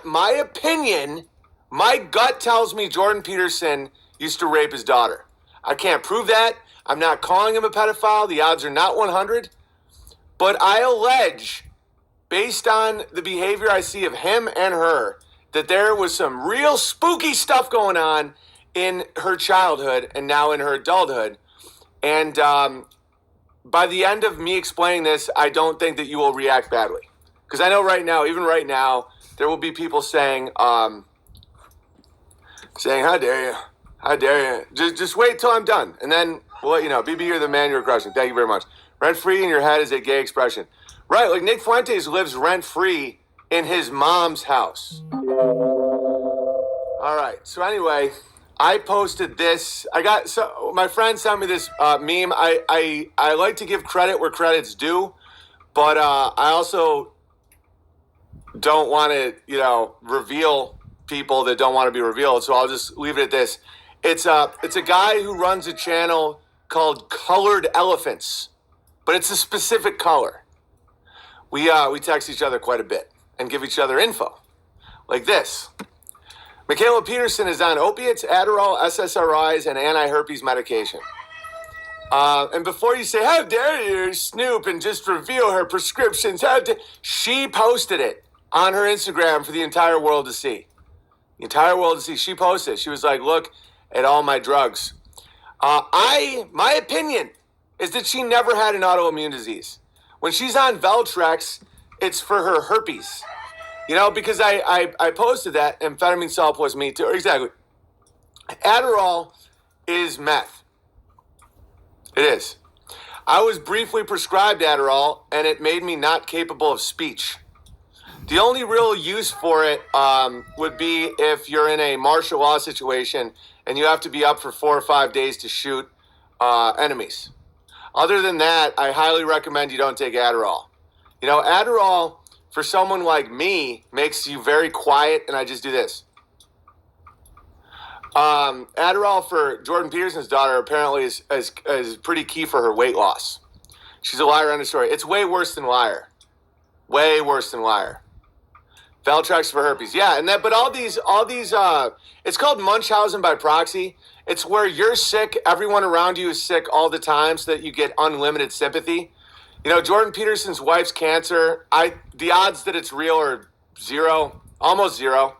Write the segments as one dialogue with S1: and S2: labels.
S1: my opinion, my gut tells me Jordan Peterson used to rape his daughter. I can't prove that. I'm not calling him a pedophile. The odds are not 100. But I allege, based on the behavior I see of him and her, that there was some real spooky stuff going on in her childhood and now in her adulthood. And by the end of me explaining this, I don't think that you will react badly. Because I know right now, even right now, there will be people saying, how dare you? How dare you? Just wait till I'm done. And then we'll let you know. BB, you're the man you're crushing. Thank you very much. Rent-free in your head is a gay expression. Right, like Nick Fuentes lives rent-free in his mom's house. All right, so anyway, I posted this. My friend sent me this meme. I like to give credit where credit's due, but I also don't want to, reveal people that don't want to be revealed. So I'll just leave it at this. It's a guy who runs a channel called Colored Elephants, but it's a specific color. We text each other quite a bit and give each other info, like this. Mikhaila Peterson is on opiates, Adderall, SSRIs, and anti-herpes medication. And before you say, how dare you snoop and just reveal her prescriptions, she posted it on her Instagram for the entire world to see. The entire world to see. She posted it. She was like, look at all my drugs. My opinion is that she never had an autoimmune disease. When she's on Veltrex, it's for her herpes. Because I posted that amphetamine salt plus me too. Exactly. Adderall is meth. It is. I was briefly prescribed Adderall, and it made me not capable of speech. The only real use for it would be if you're in a martial law situation and you have to be up for 4 or 5 days to shoot enemies. Other than that, I highly recommend you don't take Adderall. Adderall, for someone like me, makes you very quiet, and I just do this. Adderall for Jordan Peterson's daughter apparently is pretty key for her weight loss. She's a liar on the story. It's way worse than liar. Way worse than liar. Veltrex for herpes. Yeah, but all these it's called Munchausen by proxy. It's where you're sick, everyone around you is sick all the time so that you get unlimited sympathy. Jordan Peterson's wife's cancer, the odds that it's real are zero, almost zero.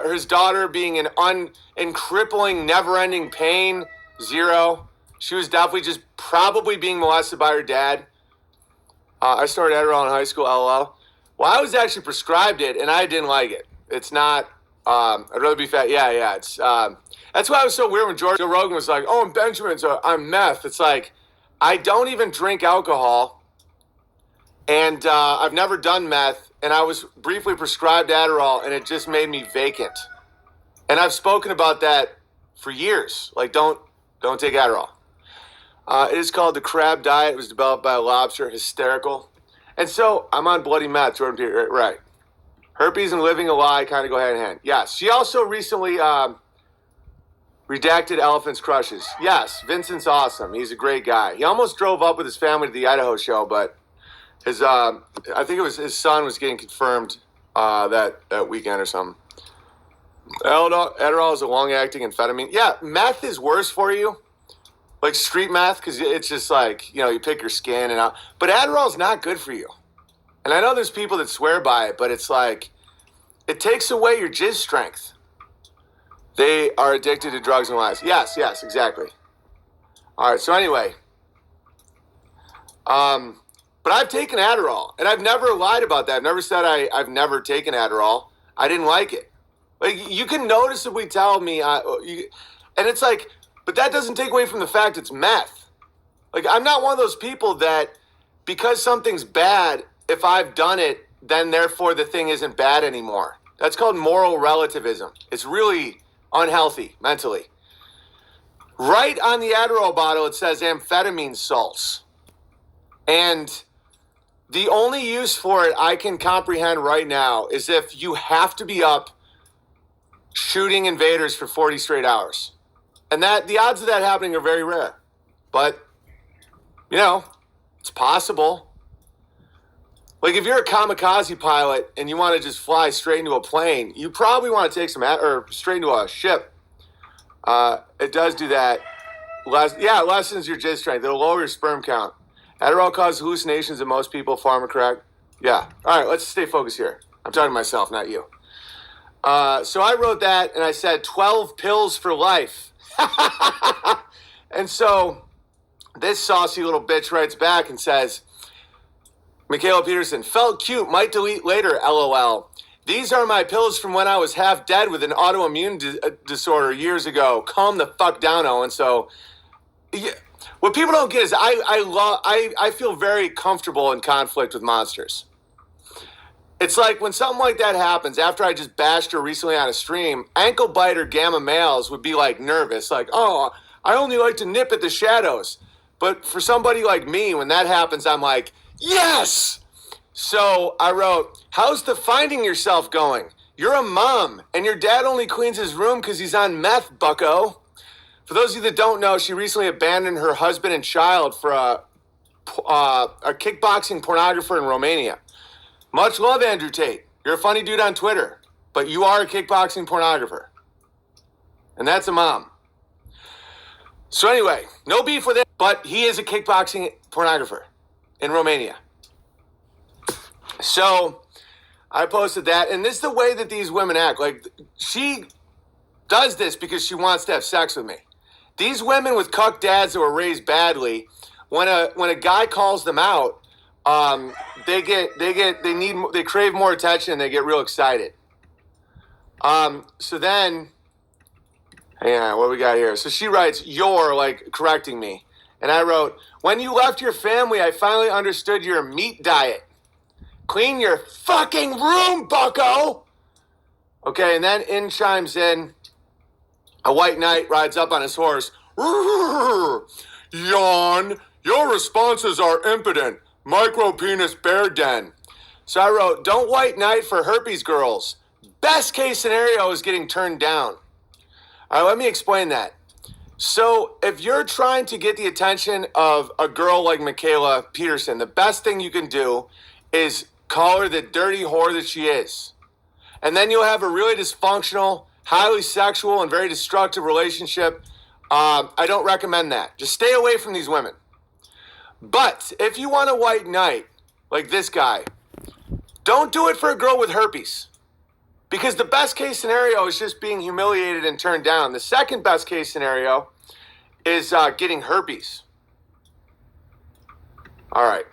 S1: His daughter being in crippling, never-ending pain, zero. She was definitely just probably being molested by her dad. I started Adderall in high school, LOL. Well, I was actually prescribed it, and I didn't like it. It's not, I'd rather be fat. Yeah, it's, that's why it was so weird when Joe Rogan was like, Owen Benjamin, I'm meth. It's like, I don't even drink alcohol, and I've never done meth, and I was briefly prescribed Adderall, and it just made me vacant. And I've spoken about that for years. Like, don't take Adderall. It is called the crab diet. It was developed by a lobster. Hysterical. And so I'm on bloody meth, Jordan Peterson. Right. Herpes and living a lie kind of go hand in hand. Yes. She also recently redacted Elephant's crushes. Yes. Vincent's awesome. He's a great guy. He almost drove up with his family to the Idaho show, but I think it was his son was getting confirmed that weekend or something. Adderall is a long-acting amphetamine. Yeah, meth is worse for you. Like street meth, because it's just like, you pick your skin and out. But Adderall is not good for you. And I know there's people that swear by it, but it's like, it takes away your jizz strength. They are addicted to drugs and lies. Yes, exactly. All right, so anyway. But I've taken Adderall, and I've never lied about that. I've never said I've never taken Adderall. I didn't like it. Like, you can noticeably tell me, and it's like, but that doesn't take away from the fact it's meth. Like, I'm not one of those people that because something's bad, if I've done it, then therefore the thing isn't bad anymore. That's called moral relativism. It's really unhealthy mentally. Right on the Adderall bottle, it says amphetamine salts. And the only use for it I can comprehend right now is if you have to be up shooting invaders for 40 straight hours. And that the odds of that happening are very rare. But, it's possible. Like, if you're a kamikaze pilot and you want to just fly straight into a plane, you probably want to take or straight into a ship. It does do that. Lessens your jizz strength. It'll lower your sperm count. Adderall causes hallucinations in most people. Pharma correct. Yeah. All right, let's stay focused here. I'm talking to myself, not you. So I wrote that, and I said 12 pills for life. And so this saucy little bitch writes back and says, Mikhaila Peterson, felt cute, might delete later, LOL. These are my pills from when I was half dead with an autoimmune disorder years ago. Calm the fuck down, Owen. So, yeah, what people don't get is I feel very comfortable in conflict with monsters. It's like when something like that happens, after I just bashed her recently on a stream, ankle biter gamma males would be like nervous, like, oh, I only like to nip at the shadows. But for somebody like me, when that happens, I'm like, yes! So I wrote, how's the finding yourself going? You're a mom, and your dad only cleans his room because he's on meth, bucko. For those of you that don't know, she recently abandoned her husband and child for a kickboxing pornographer in Romania. Much love, Andrew Tate. You're a funny dude on Twitter, but you are a kickboxing pornographer. And that's a mom. So anyway, no beef with it, but he is a kickboxing pornographer in Romania. So I posted that, and this is the way that these women act. Like, she does this because she wants to have sex with me. These women with cuck dads that were raised badly, when a guy calls them out, they crave more attention and they get real excited. So then, hang on, what we got here? So she writes, you're like correcting me. And I wrote, when you left your family, I finally understood your meat diet. Clean your fucking room, bucko! Okay, and then in chimes in, a white knight rides up on his horse. Yawn, your responses are impotent. Micro penis bear den. So I wrote, don't white knight for herpes girls. Best case scenario is getting turned down. All right, let me explain that. So if you're trying to get the attention of a girl like Mikhaila Peterson, the best thing you can do is call her the dirty whore that she is. And then you'll have a really dysfunctional, highly sexual, and very destructive relationship. I don't recommend that. Just stay away from these women. But if you want a white knight, like this guy, don't do it for a girl with herpes. Because the best case scenario is just being humiliated and turned down. The second best case scenario is getting herpes. All right.